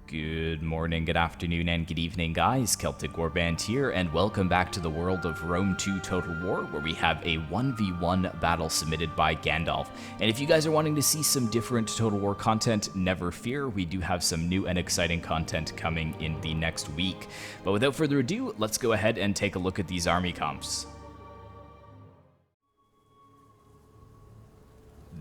Good morning, good afternoon, and good evening, guys. Celtic Warband here, and welcome back to the world of Rome 2 Total War, where we have a 1v1 battle submitted by Gandalf. And if you guys are wanting to see some different Total War content, never fear, we do have some new and exciting content coming in the next week. But without further ado, let's go ahead and take a look at these army comps.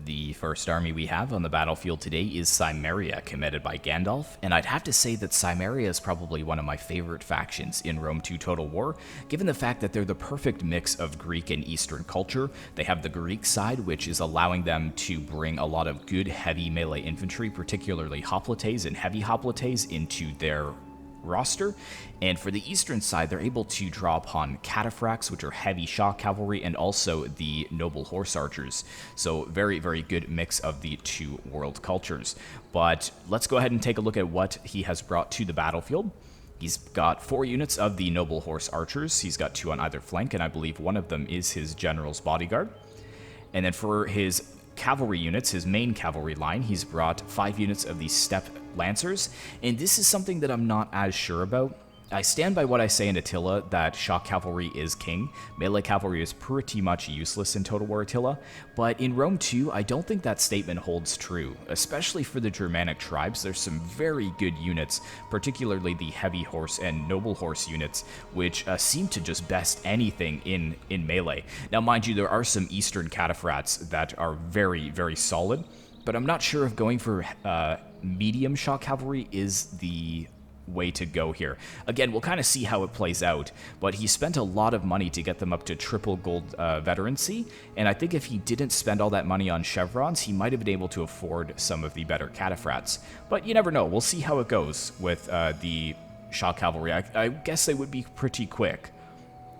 The first army we have on the battlefield today is Cimmeria, commanded by Gandalf, and I'd have to say that Cimmeria is probably one of my favorite factions in Rome 2 Total War, given the fact that they're the perfect mix of Greek and Eastern culture. They have the Greek side, which is allowing them to bring a lot of good heavy melee infantry, particularly hoplites and heavy hoplites, into their roster, and for the eastern side they're able to draw upon cataphracts, which are heavy shock cavalry, and also the noble horse archers. So very good mix of the two world cultures. But let's go ahead and take a look at what he has brought to the battlefield. He's got 4 units of the noble horse archers. He's got 2 on either flank, and I believe one of them is his general's bodyguard. And then for his cavalry units, his main cavalry line, he's brought 5 units of the steppe lancers, and this is something that I'm not as sure about. I stand by what I say in Attila, that shock cavalry is king. Melee cavalry is pretty much useless in Total War Attila, but in Rome 2, I don't think that statement holds true, especially for the Germanic tribes. There's some very good units, particularly the heavy horse and noble horse units, which seem to just best anything in melee. Now, mind you, there are some Eastern cataphracts that are very solid, but I'm not sure if going for medium shock cavalry is the way to go here. Again, we'll kind of see how it plays out, but he spent a lot of money to get them up to triple gold veterancy, and I think if he didn't spend all that money on chevrons, he might have been able to afford some of the better cataphracts. But you never know. We'll see how it goes with the shock cavalry. I guess they would be pretty quick.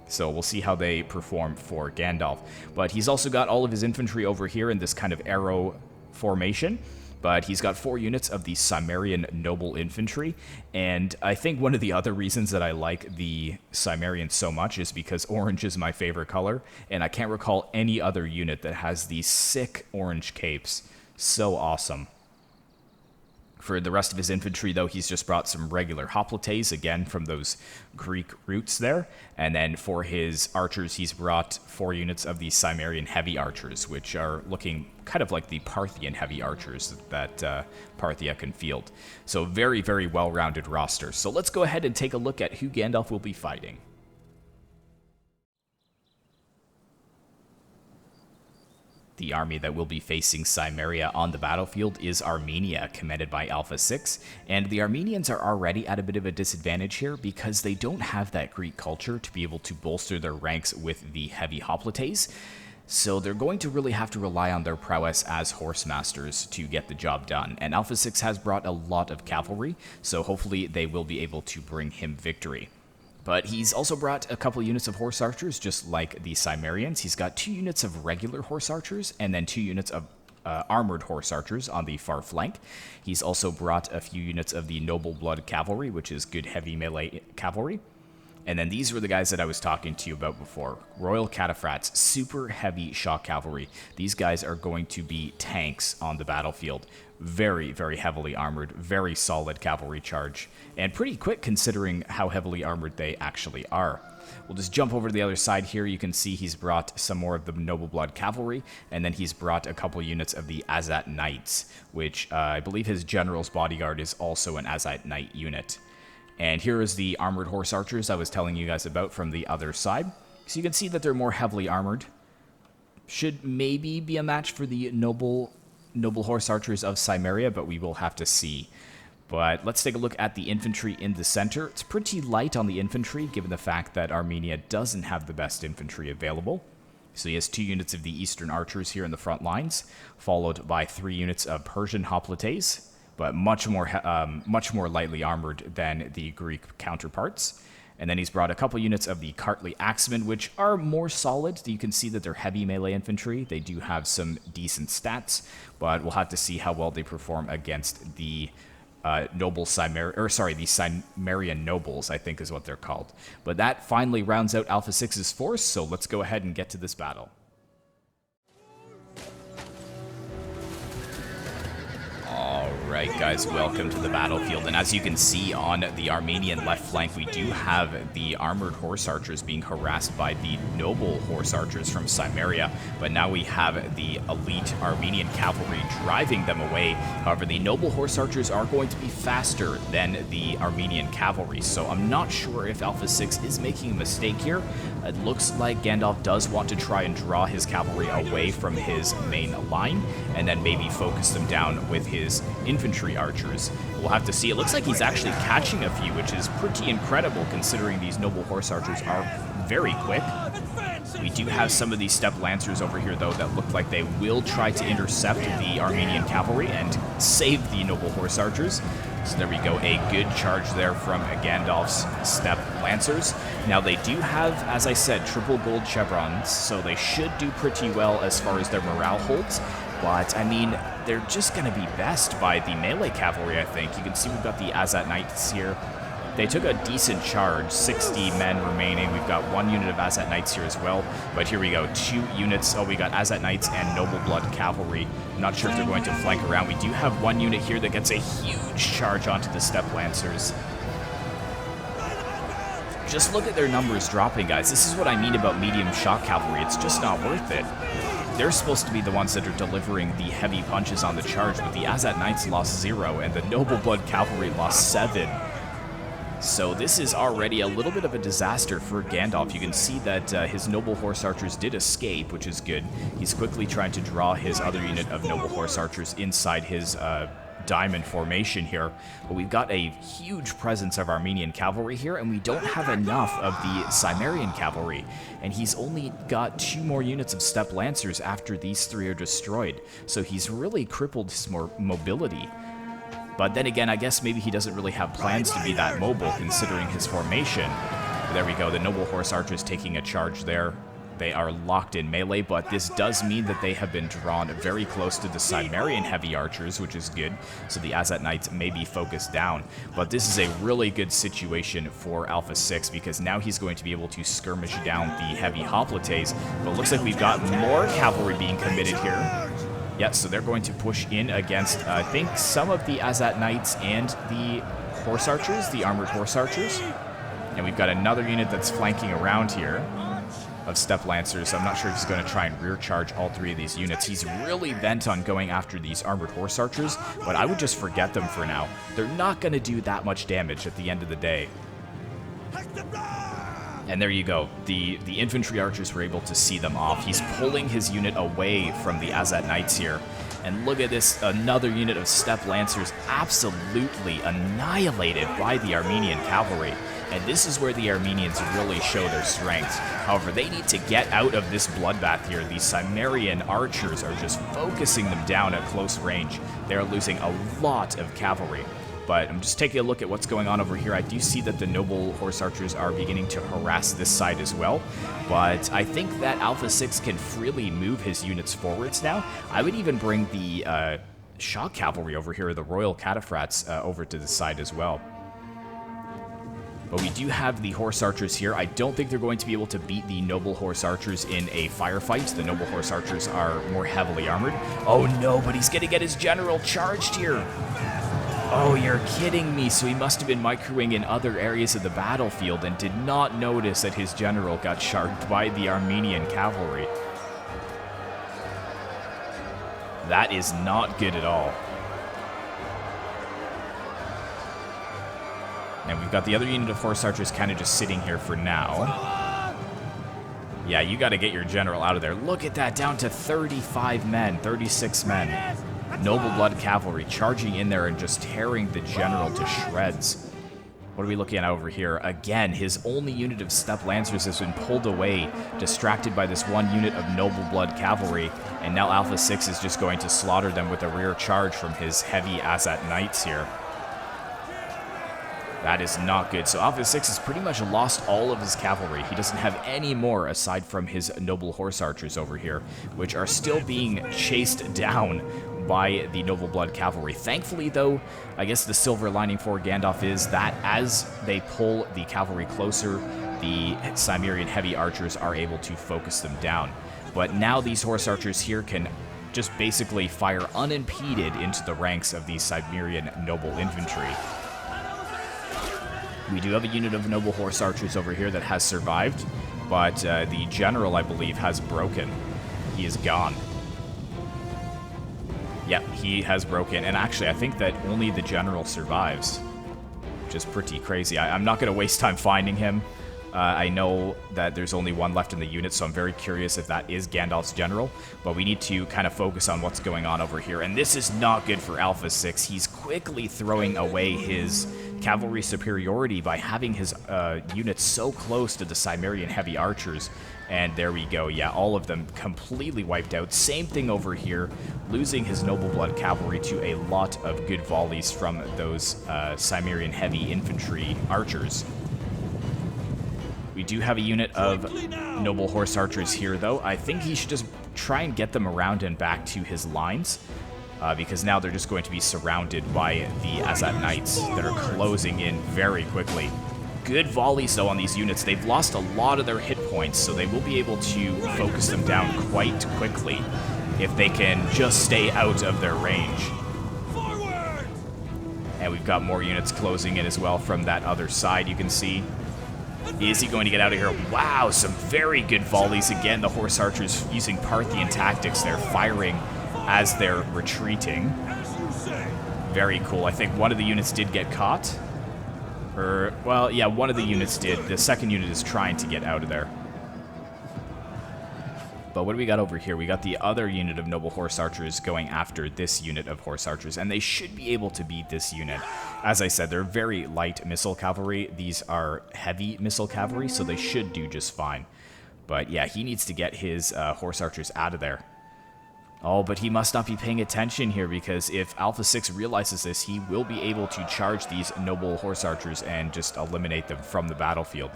So we'll see how they perform for Gandalf. But he's also got all of his infantry over here in this kind of arrow formation. But he's got 4 units of the Cimmerian noble infantry, and I think one of the other reasons that I like the Cimmerians so much is because orange is my favorite color, and I can't recall any other unit that has these sick orange capes. So awesome. For the rest of his infantry, though, he's just brought some regular hoplites, again, from those Greek roots there. And then for his archers, he's brought 4 units of the Cimmerian heavy archers, which are looking kind of like the Parthian heavy archers that Parthia can field. So very well-rounded roster. So let's go ahead and take a look at who Gandalf will be fighting. The army that will be facing Cimmeria on the battlefield is Armenia, commanded by Alpha 6, and the Armenians are already at a bit of a disadvantage here because they don't have that Greek culture to be able to bolster their ranks with the heavy hoplites, so they're going to really have to rely on their prowess as horse masters to get the job done, and Alpha 6 has brought a lot of cavalry, so hopefully they will be able to bring him victory. But he's also brought a couple units of horse archers, just like the Cimmerians. He's got 2 units of regular horse archers, and then 2 units of armored horse archers on the far flank. He's also brought a few units of the noble blood cavalry, which is good heavy melee cavalry. And then these were the guys that I was talking to you about before. Royal Cataphracts, super heavy shock cavalry. These guys are going to be tanks on the battlefield. Very heavily armored, very solid cavalry charge, and pretty quick considering how heavily armored they actually are. We'll just jump over to the other side here. You can see he's brought some more of the noble blood cavalry, and then he's brought a couple units of the Azat Knights, which I believe his general's bodyguard is also an Azat Knight unit. And here is the armored horse archers I was telling you guys about from the other side. So you can see that they're more heavily armored. Should maybe be a match for the noble horse archers of Cimmeria, but we will have to see. But let's take a look at the infantry in the center. It's pretty light on the infantry, given the fact that Armenia doesn't have the best infantry available. So he has 2 units of the Eastern archers here in the front lines, followed by 3 units of Persian hoplites, but much more lightly armored than the Greek counterparts. And then he's brought a couple units of the Kartli Axemen, which are more solid. You can see that they're heavy melee infantry. They do have some decent stats, but we'll have to see how well they perform against the the Cimmerian nobles, I think is what they're called. But that finally rounds out Alpha 6's force, so let's go ahead and get to this battle. Right, guys, welcome to the battlefield, and as you can see on the Armenian left flank, we do have the armored horse archers being harassed by the noble horse archers from Cimmeria, but now we have the elite Armenian cavalry driving them away. However, the noble horse archers are going to be faster than the Armenian cavalry, so I'm not sure if Alpha 6 is making a mistake here. It looks like Gandalf does want to try and draw his cavalry away from his main line, and then maybe focus them down with his infantry archers. We'll have to see. It looks like he's actually catching a few, which is pretty incredible considering these noble horse archers are very quick. We do have some of these steppe lancers over here, though, that look like they will try to intercept the Armenian cavalry and save the noble horse archers. So there we go, a good charge there from Gandalf's steppe lancers. Now they do have, as I said, triple gold chevrons, so they should do pretty well as far as their morale holds. But, I mean, they're just going to be best by the melee cavalry, I think. You can see we've got the Azat Knights here. They took a decent charge, 60 men remaining. We've got one unit of Azat Knights here as well. But here we go, 2 units. Oh, we got Azat Knights and Noble Blood Cavalry. I'm not sure if they're going to flank around. We do have one unit here that gets a huge charge onto the Steppe Lancers. Just look at their numbers dropping, guys. This is what I mean about medium shock cavalry. It's just not worth it. They're supposed to be the ones that are delivering the heavy punches on the charge, but the Azat Knights lost 0, and the Noble Blood Cavalry lost 7. So this is already a little bit of a disaster for Gandalf. You can see that his Noble Horse Archers did escape, which is good. He's quickly trying to draw his other unit of Noble Horse Archers inside his diamond formation here. But we've got a huge presence of Armenian cavalry here, and we don't have enough of the Cimmerian cavalry. And he's only got 2 more units of steppe lancers after these 3 are destroyed. So he's really crippled his mobility. But then again, I guess maybe he doesn't really have plans to be that mobile considering his formation. But there we go, the Noble Horse Archers taking a charge there. They are locked in melee, but this does mean that they have been drawn very close to the Cimmerian heavy archers, which is good. So the Azat Knights may be focused down. But this is a really good situation for Alpha 6 because now he's going to be able to skirmish down the heavy hoplites. But it looks like we've got more cavalry being committed here. Yeah, so they're going to push in against, I think, some of the Azat Knights and the Horse Archers, the Armored Horse Archers. And we've got another unit that's flanking around here of Steppe Lancers. I'm not sure if he's going to try and rear charge all 3 of these units. He's really bent on going after these Armored Horse Archers, but I would just forget them for now. They're not going to do that much damage at the end of the day. And there you go. The infantry archers were able to see them off. He's pulling his unit away from the Azat Knights here. And look at this, another unit of steppe lancers absolutely annihilated by the Armenian cavalry. And this is where the Armenians really show their strength. However, they need to get out of this bloodbath here. These Cimmerian archers are just focusing them down at close range. They're losing a lot of cavalry. But I'm just taking a look at what's going on over here. I do see that the Noble Horse Archers are beginning to harass this side as well. But I think that Alpha 6 can freely move his units forwards now. I would even bring the shock cavalry over here, the Royal Cataphracts, over to the side as well. But we do have the Horse Archers here. I don't think they're going to be able to beat the Noble Horse Archers in a firefight. The Noble Horse Archers are more heavily armored. Oh no, but he's going to get his general charged here. Oh, you're kidding me. So he must have been microing in other areas of the battlefield and did not notice that his general got charged by the Armenian cavalry. That is not good at all. And we've got the other unit of Horse Archers kind of just sitting here for now. Yeah, you got to get your general out of there. Look at that, down to 35 men, 36 men. Noble Blood Cavalry charging in there and just tearing the general to shreds. What are we looking at over here? Again, his only unit of steppe lancers has been pulled away, distracted by this one unit of Noble Blood Cavalry, and now Alpha 6 is just going to slaughter them with a rear charge from his heavy Azat Knights here. That is not good. So Alpha 6 has pretty much lost all of his cavalry. He doesn't have any more aside from his Noble Horse Archers over here, which are still being chased down by the Noble Blood Cavalry. Thankfully, though, I guess the silver lining for Gandalf is that as they pull the cavalry closer, the Cimmerian heavy archers are able to focus them down. But now these Horse Archers here can just basically fire unimpeded into the ranks of these Cimmerian noble infantry. We do have a unit of noble horse archers over here that has survived, but the general, I believe, has broken. He is gone. Yep, he has broken, and actually I think that only the general survives, which is pretty crazy. I'm not going to waste time finding him. I know that there's only one left in the unit, so I'm very curious if that is Gandalf's general, but we need to kind of focus on what's going on over here, and this is not good for Alpha 6. He's quickly throwing away his cavalry superiority by having his units so close to the Cimmerian heavy archers, and there we go. Yeah, all of them completely wiped out. Same thing over here, losing his noble blood cavalry to a lot of good volleys from those Cimmerian heavy infantry archers. We do have a unit of noble horse archers here, though. I think he should just try and get them around and back to his lines, because now they're just going to be surrounded by the Azat Knights that are closing in very quickly. Good volleys, though, on these units. They've lost a lot of their hit points, so they will be able to focus them down quite quickly if they can just stay out of their range. And we've got more units closing in as well from that other side, you can see. Is he going to get out of here? Wow, some very good volleys. Again, the horse archers using Parthian tactics. They're firing as they're retreating. Very cool. I think one of the units did get caught. Well, yeah, one of the units did. The second unit is trying to get out of there. But what do we got over here? We got the other unit of noble horse archers going after this unit of horse archers, and they should be able to beat this unit. As I said, they're very light missile cavalry. These are heavy missile cavalry, so they should do just fine. But yeah, he needs to get his horse archers out of there. Oh, but he must not be paying attention here, because if Alpha 6 realizes this, he will be able to charge these noble horse archers and just eliminate them from the battlefield.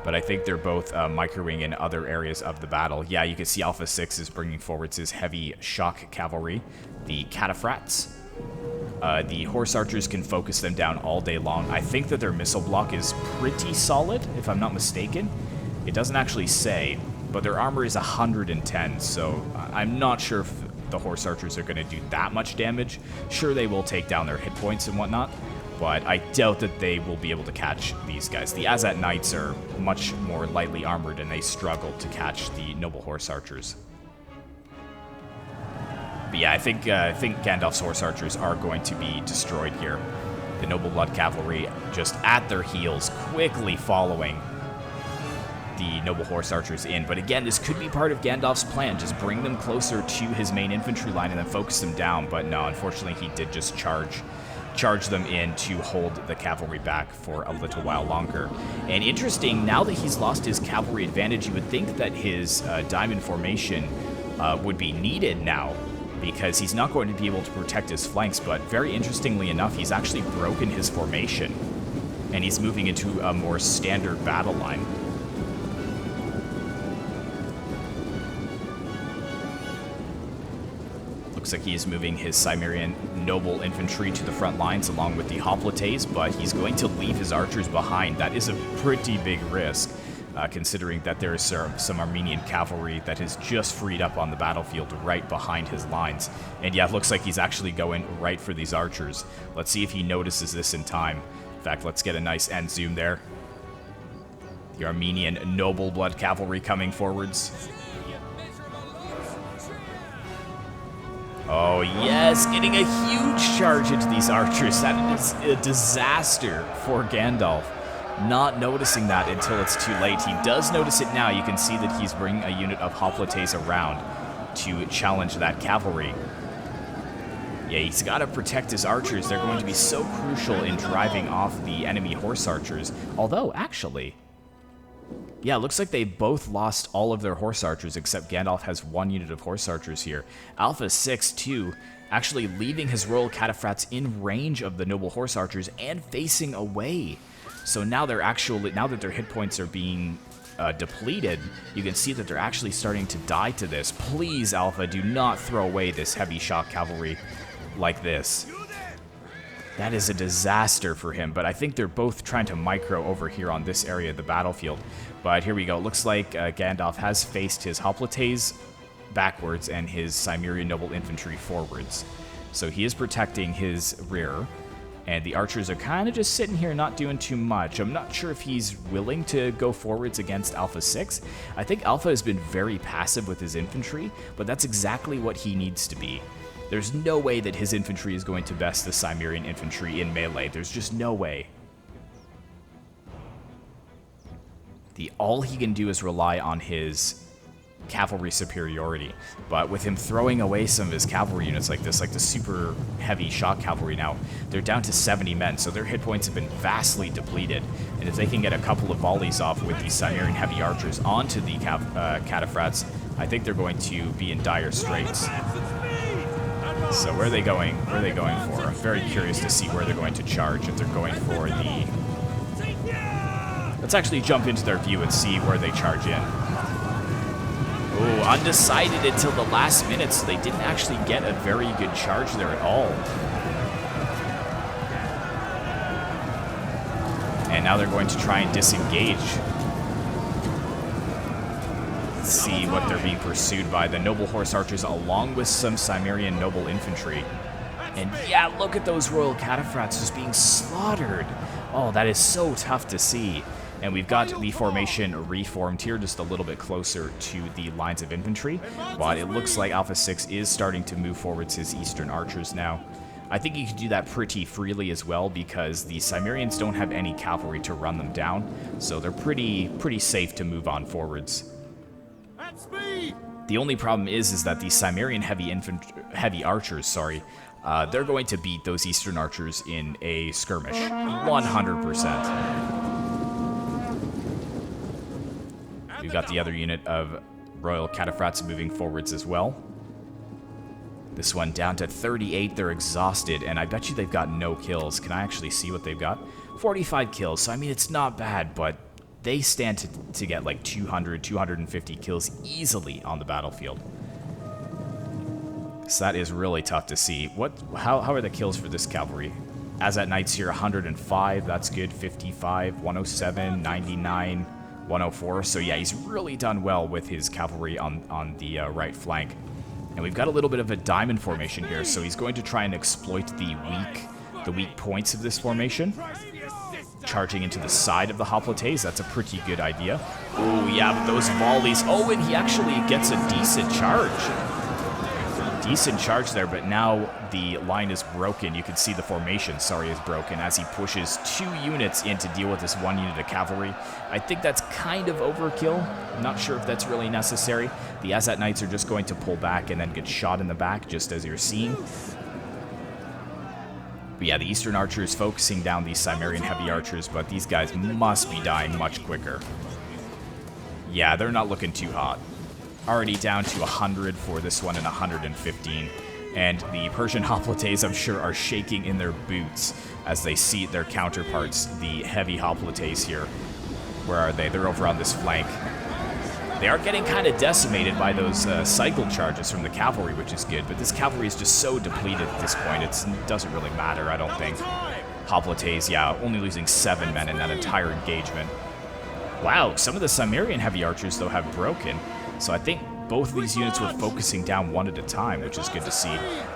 But I think they're both microing in other areas of the battle. Yeah, you can see Alpha 6 is bringing forwards his heavy shock cavalry, the cataphracts. The horse archers can focus them down all day long. I think that their missile block is pretty solid, if I'm not mistaken. It doesn't actually say, but their armor is 110, so I'm not sure if the horse archers are going to do that much damage. Sure, they will take down their hit points and whatnot, but I doubt that they will be able to catch these guys. The Azat Knights are much more lightly armored, and they struggle to catch the noble horse archers. But yeah, I think Gandalf's horse archers are going to be destroyed here. The noble blood cavalry just at their heels, quickly following the noble horse archers in. But again, this could be part of Gandalf's plan. Just bring them closer to his main infantry line and then focus them down. But no, unfortunately, he did just charge them in to hold the cavalry back for a little while longer. And interesting, now that he's lost his cavalry advantage, you would think that his diamond formation would be needed now, because he's not going to be able to protect his flanks. But very interestingly enough, he's actually broken his formation, and he's moving into a more standard battle line. Looks like he's moving his Cimmerian noble infantry to the front lines along with the hoplites, but he's going to leave his archers behind. That is a pretty big risk, considering that there is some Armenian cavalry that has just freed up on the battlefield right behind his lines. And yeah, it looks like he's actually going right for these archers. Let's see if he notices this in time. In fact, let's get a nice end zoom there. The Armenian noble blood cavalry coming forwards. Oh yes, getting a huge charge into these archers. That is a disaster for Gandalf. Not noticing that until it's too late. He does notice it now. You can see that he's bringing a unit of hoplites around to challenge that cavalry. Yeah, he's got to protect his archers. They're going to be so crucial in driving off the enemy horse archers. Although, actually, yeah, it looks like they both lost all of their horse archers, except Gandalf has one unit of horse archers here. Alpha 6, too, actually leaving his royal cataphracts in range of the noble horse archers and facing away. So now they're now that their hit points are being depleted, you can see that they're actually starting to die to this. Please, Alpha, do not throw away this heavy shock cavalry like this. That is a disaster for him, but I think they're both trying to micro over here on this area of the battlefield. But here we go. Looks like Gandalf has faced his hoplites backwards and his Cimmerian noble infantry forwards. So he is protecting his rear, and the archers are kind of just sitting here not doing too much. I'm not sure if he's willing to go forwards against Alpha 6. I think Alpha has been very passive with his infantry, but that's exactly what he needs to be. There's no way that his infantry is going to best the Cimmerian infantry in melee. There's just no way. All he can do is rely on his cavalry superiority, but with him throwing away some of his cavalry units like this, like the super heavy shock cavalry now, they're down to 70 men, so their hit points have been vastly depleted, and if they can get a couple of volleys off with these Cimmerian heavy archers onto the cataphracts, I think they're going to be in dire straits. So where are they going? Where are they going for? I'm very curious to see where they're going to charge, if they're going for the... Let's actually jump into their view and see where they charge in. Ooh, undecided until the last minute, so they didn't actually get a very good charge there at all. And now they're going to try and disengage. Let's see what they're being pursued by. The noble horse archers along with some Cimmerian noble infantry. And yeah, look at those royal cataphracts just being slaughtered. Oh, that is so tough to see. And we've got the formation reformed here just a little bit closer to the lines of infantry, but it looks like Alpha 6 is starting to move forwards his eastern archers now. I think he can do that pretty freely as well because the Cimmerians don't have any cavalry to run them down, so they're pretty safe to move on forwards. The only problem is that the Cimmerian heavy archers, they're going to beat those eastern archers in a skirmish, 100%. We've got the other unit of royal cataphracts moving forwards as well. This one down to 38. They're exhausted, and I bet you they've got no kills. Can I actually see what they've got? 45 kills, so I mean, it's not bad, but they stand to get like 200, 250 kills easily on the battlefield. So that is really tough to see. How are the kills for this cavalry? As at Knights here, 105, that's good, 55, 107, 99, 104. So yeah, he's really done well with his cavalry on the right flank. And we've got a little bit of a diamond formation here, so he's going to try and exploit the weak points of this formation. Charging into the side of the hoplites, that's a pretty good idea. Oh yeah, but those volleys. Oh, and he actually gets a decent charge. Decent charge there, but now the line is broken. You can see the formation, is broken as he pushes 2 units in to deal with this 1 unit of cavalry. I think that's kind of overkill. I'm not sure if that's really necessary. The Azat Knights are just going to pull back and then get shot in the back, just as you're seeing. But yeah, the Eastern Archers focusing down these Cimmerian heavy archers, but these guys must be dying much quicker. Yeah, they're not looking too hot. Already down to 100 for this one and 115. And the Persian hoplites, I'm sure, are shaking in their boots as they see their counterparts, the heavy hoplites here. Where are they? They're over on this flank. They are getting kind of decimated by those cycle charges from the cavalry, which is good. But this cavalry is just so depleted at this point, it doesn't really matter, I don't think. Hoplites, yeah, only losing 7 men in that entire engagement. Wow, some of the Cimmerian heavy archers, though, have broken. So I think both of these units were focusing down one at a time, which is good to see.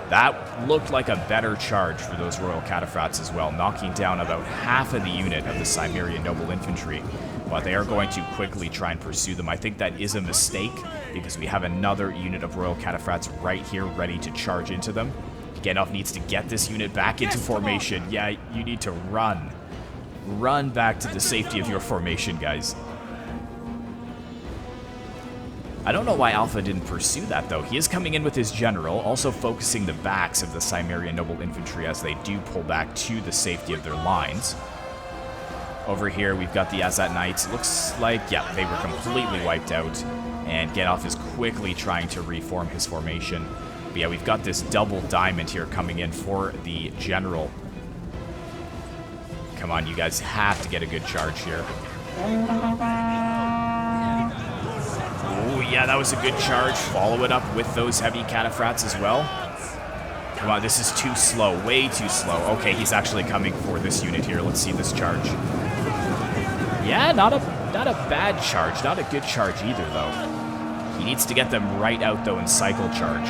That looked like a better charge for those royal cataphracts as well, knocking down about half of the unit of the Cimmerian noble infantry. But they are going to quickly try and pursue them. I think that is a mistake because we have another unit of royal cataphracts right here ready to charge into them. Gandalf needs to get this unit back into formation. Yeah, you need to run. Run back to the safety of your formation, guys. I don't know why Alpha didn't pursue that, though. He is coming in with his general, also focusing the backs of the Cimmerian noble infantry as they do pull back to the safety of their lines. Over here, we've got the Azat Knights. Looks like, yeah, they were completely wiped out, and Gandalf is quickly trying to reform his formation. But yeah, we've got this double diamond here coming in for the general. Come on, you guys have to get a good charge here. Oh, yeah, that was a good charge. Follow it up with those heavy cataphracts as well. Come on, this is too slow. Way too slow. Okay, he's actually coming for this unit here. Let's see this charge. Yeah, not a bad charge. Not a good charge either, though. He needs to get them right out, though, in cycle charge.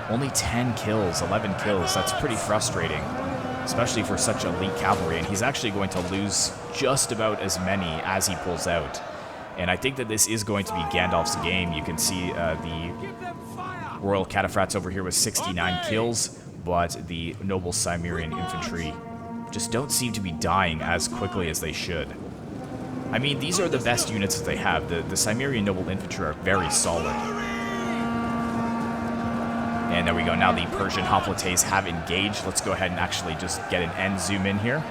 Only 10 kills, 11 kills. That's pretty frustrating, especially for such elite cavalry. And he's actually going to lose just about as many as he pulls out. And I think that this is going to be Gandalf's game. You can see the Royal Cataphracts over here with 69 kills, but the noble Cimmerian infantry just don't seem to be dying as quickly as they should. I mean, these are the best units that they have. The Cimmerian noble infantry are very solid. And there we go. Now the Persian hoplites have engaged. Let's go ahead and actually just get an end zoom in here.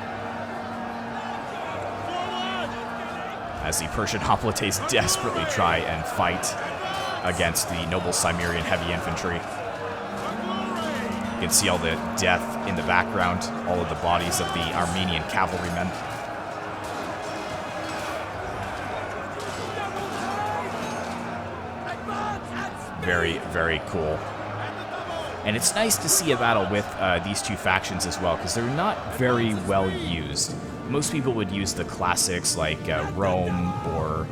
As the Persian hoplites desperately try and fight against the noble Cimmerian heavy infantry. You can see all the death in the background, all of the bodies of the Armenian cavalrymen. Very, very cool. And it's nice to see a battle with these two factions as well, because they're not very well used. Most people would use the classics like Rome, or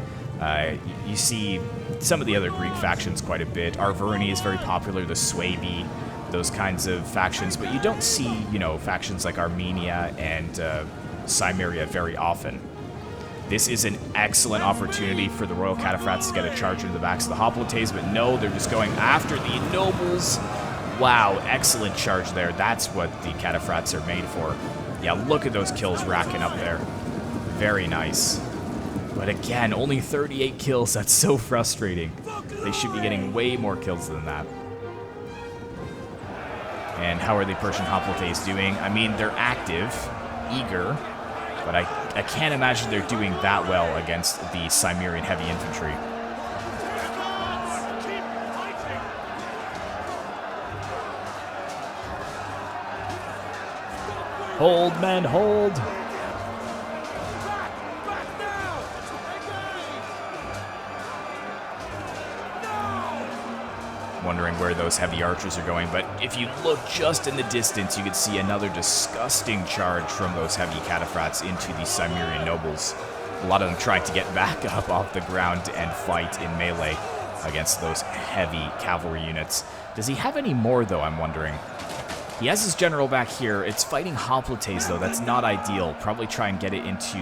you see some of the other Greek factions quite a bit. Arverni is very popular, the Suebi, those kinds of factions, but you don't see, you know, factions like Armenia and Cimmeria very often. This is an excellent opportunity for the Royal Cataphracts to get a charge into the backs of the hoplites, but no, they're just going after the nobles. Wow, excellent charge there. That's what the Cataphracts are made for. Yeah, look at those kills racking up there. Very nice. But again, only 38 kills. That's so frustrating. They should be getting way more kills than that. And how are the Persian hoplites doing? I mean, they're active, eager, but I can't imagine they're doing that well against the Cimmerian heavy infantry. Hold, men, hold! Wondering where those heavy archers are going, but if you look just in the distance, you can see another disgusting charge from those heavy cataphracts into the Cimmerian nobles. A lot of them trying to get back up off the ground and fight in melee against those heavy cavalry units. Does he have any more, though, I'm wondering? He has his general back here. It's fighting hoplites, though. That's not ideal. Probably try and get it into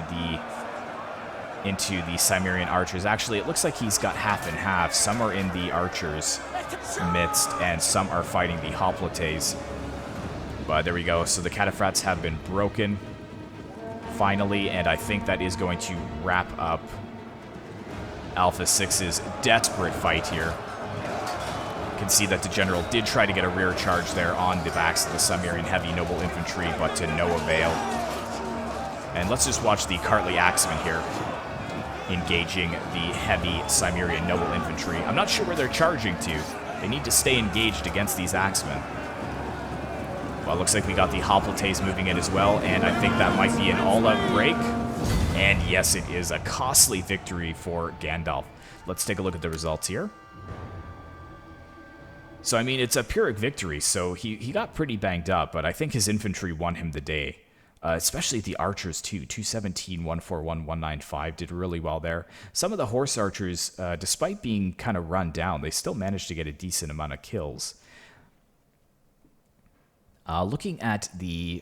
the Cimmerian archers. Actually, it looks like he's got half and half. Some are in the archers' midst, and some are fighting the hoplites. But there we go. So the cataphracts have been broken, finally, and I think that is going to wrap up Alpha 6's desperate fight here. You can see that the general did try to get a rear charge there on the backs of the Cimmerian heavy noble infantry, but to no avail. And let's just watch the Cartly Axemen here engaging the heavy Cimmerian noble infantry. I'm not sure where they're charging to. They need to stay engaged against these Axemen. Well, it looks like we got the hoplites moving in as well, and I think that might be an all-out break. And yes, it is a costly victory for Gandalf. Let's take a look at the results here. So, I mean, it's a Pyrrhic victory, so he got pretty banged up, but I think his infantry won him the day. Especially the archers, too. 217, 141, 195 did really well there. Some of the horse archers, despite being kind of run down, they still managed to get a decent amount of kills. Looking at the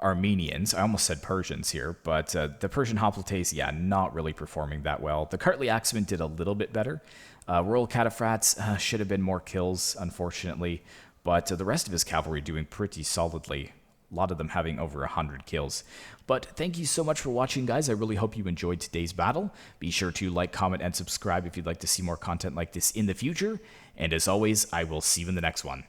Armenians, I almost said Persians here, but the Persian hoplites, yeah, not really performing that well. The Cartly Axemen did a little bit better. Royal Cataphracts should have been more kills, unfortunately, but the rest of his cavalry doing pretty solidly. A lot of them having over 100 kills. But thank you so much for watching, guys. I really hope you enjoyed today's battle. Be sure to like, comment, and subscribe if you'd like to see more content like this in the future. And as always, I will see you in the next one.